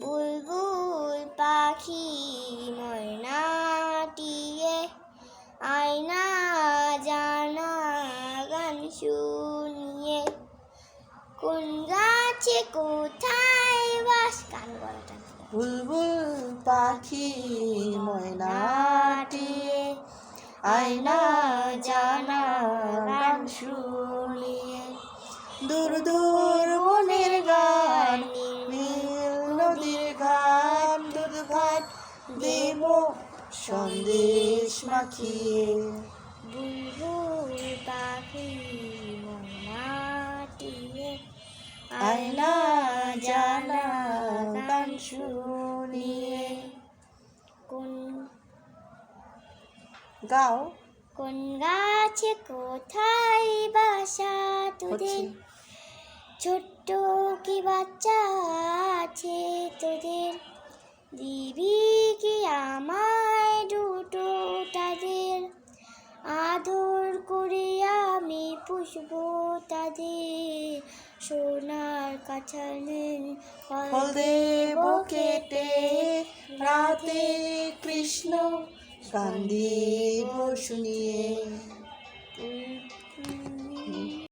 বুলবুল পাখি ময়নাটিয়ে আয়না জানা গান শুনিয়ে কোন গাছে কোথায় বাস গান বলাটা বুলবুল পাখি ময়নাটিয়ে আয়না জানা গান শুনিয়ে দূর দূর মনের গান নীল নদীর গান দুধ ভাত দেব সন্দেশ মাখিয়ে বুলবুল পাখি ময়নাটিয়ে আয়না জানা গান শুনিয়ে কোন গাও কোন গাছে কোথায় বাসা তোদের ছোট্ট কি বাচ্চা আছে তোদের দিবি কি আমায় দুটো তাদের আদর করে আমি পুষবো তাদের সোনার কাছালেন ফল দেব কেটে রাতে কৃষ্ণ গান দেব শুনিয়ে